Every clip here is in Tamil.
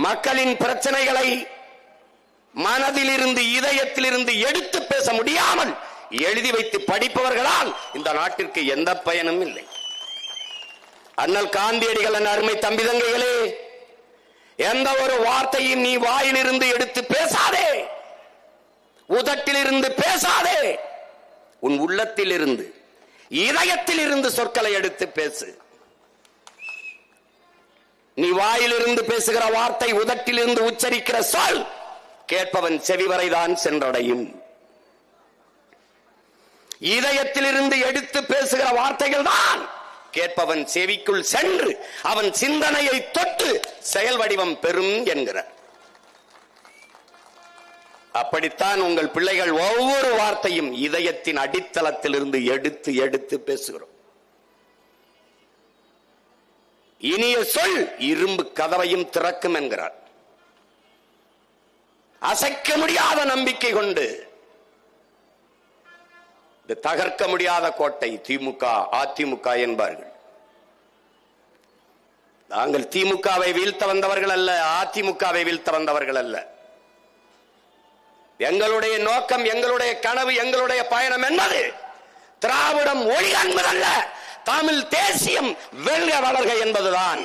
மக்களின் பிரச்சனைகளை மனதிலிருந்து இதயத்திலிருந்து எடுத்து பேச முடியாமல் எழுதி வைத்து படிப்பவர்களால் இந்த நாட்டிற்கு எந்த பயனும் இல்லை. அண்ணல் காந்தியடிகள் அருமை தம்பி தங்கைகளே, எந்த ஒரு வார்த்தையும் நீ வாயிலிருந்து எடுத்து பேசாதே, உதட்டிலிருந்து பேசாதே, உன் உள்ளத்தில் இருந்து இதயத்தில் இருந்து சொற்களை எடுத்து பேசு. நீ வாயிலிருந்து பேசுகிற வார்த்தை, உதட்டிலிருந்து உச்சரிக்கிற சொல் கேட்பவன் செவிவரைதான் சென்றடையும். இதயத்திலிருந்து எடுத்து பேசுகிற வார்த்தைகள் தான் கேட்பவன் செவிக்குள் சென்று அவன் சிந்தனையை தொட்டு செயல் வடிவம் பெறும் என்கிறார். அப்படித்தான் உங்கள் பிள்ளைகள் ஒவ்வொரு வார்த்தையும் இதயத்தின் அடித்தளத்திலிருந்து எடுத்து எடுத்து பேசுகிறோம். இனிய சொல் இரும்பு கதவையும் திறக்கும் என்கிறார். அசைக்க முடியாத நம்பிக்கை கொண்டு தகர்க்க முடியாத கோட்டை திமுக அதிமுக என்பார்கள். நாங்கள் திமுகவை வீழ்த்த வந்தவர்கள் அல்ல, அதிமுகவை வீழ்த்த வந்தவர்கள் அல்ல. எங்களுடைய நோக்கம், எங்களுடைய கனவு, எங்களுடைய பயணம் என்பது திராவிடம் ஒளி என்பதல்ல, தமிழ் தேசியம் வெல்க வளர்க என்பதுதான்.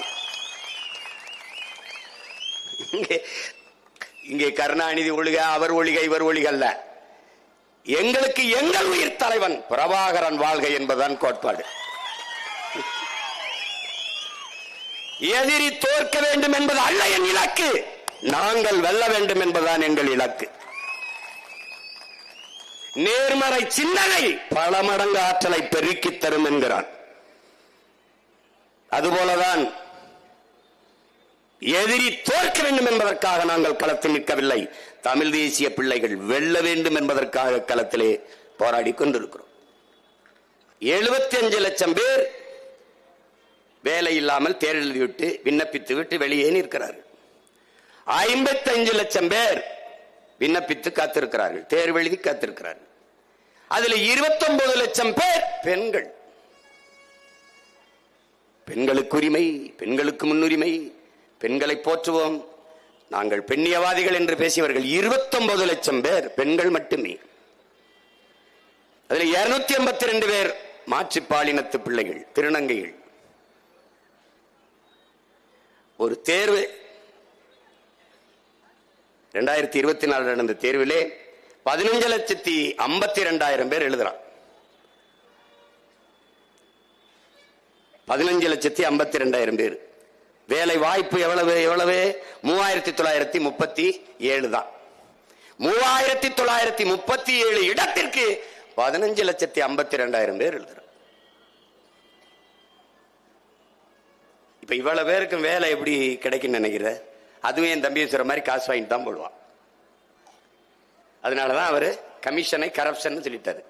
இங்கே கருணாநிதி ஒழிக, அவர் ஒழிக, இவர் ஒழிக அல்ல. எங்களுக்கு எங்கள் உயிர் தலைவன் பிரபாகரன் வாழ்க என்பதுதான் கோட்பாடு. எதிரி தோற்க வேண்டும் என்பது அல்ல என் இலக்கு, நாங்கள் வெல்ல வேண்டும் என்பதுதான் எங்கள் இலக்கு. நேர்மறை சிந்தனை பல மடங்கு ஆற்றலை பெருக்கி தரும் என்கிறான். அதுபோலதான் எதிரி தோற்க வேண்டும் என்பதற்காக நாங்கள் களத்தில் நிற்கவில்லை, தமிழ் தேசிய பிள்ளைகள் வெல்ல வேண்டும் என்பதற்காக களத்திலே போராடி கொண்டிருக்கிறோம். 75 லட்சம் பேர் வேலை இல்லாமல் தேர்வு எழுதிவிட்டு விண்ணப்பித்து விட்டு வெளியே நிற்கிறார்கள். 55 லட்சம் பேர் விண்ணப்பித்து காத்திருக்கிறார்கள், தேர்வு எழுதி காத்திருக்கிறார்கள். அதில் 29 லட்சம் பேர் பெண்கள். பெண்களுக்கு உரிமை, பெண்களுக்கு முன்னுரிமை, பெண்களை போற்றுவோம், நாங்கள் பெண்ணியவாதிகள் என்று பேசியவர்கள் 29 லட்சம் பேர் பெண்கள் மட்டுமே. அதில் 282 பேர் மாற்றுப்பாலினத்து பிள்ளைகள், திருநங்கைகள். ஒரு தேர்வு 2024 நடந்த தேர்விலே 15,52,000 பேர் எழுதுறான். 15,52,000 பேர். வேலை வாய்ப்பு எவ்வளவு? 3,937 தான். 3,937 இடத்திற்கு 15,52,000 பேர் எழுதுறாங்க. இப்ப இவ்வளவு பேருக்கு வேலை எப்படி கிடைக்கும் நினைக்கிற? அதுவும் என் தம்பி சொல்ற மாதிரி காசு வாங்கிட்டு தான் போடுவான். அதனாலதான் அவரு கமிஷனை கரப்ஷன் சொல்லிட்டாரு.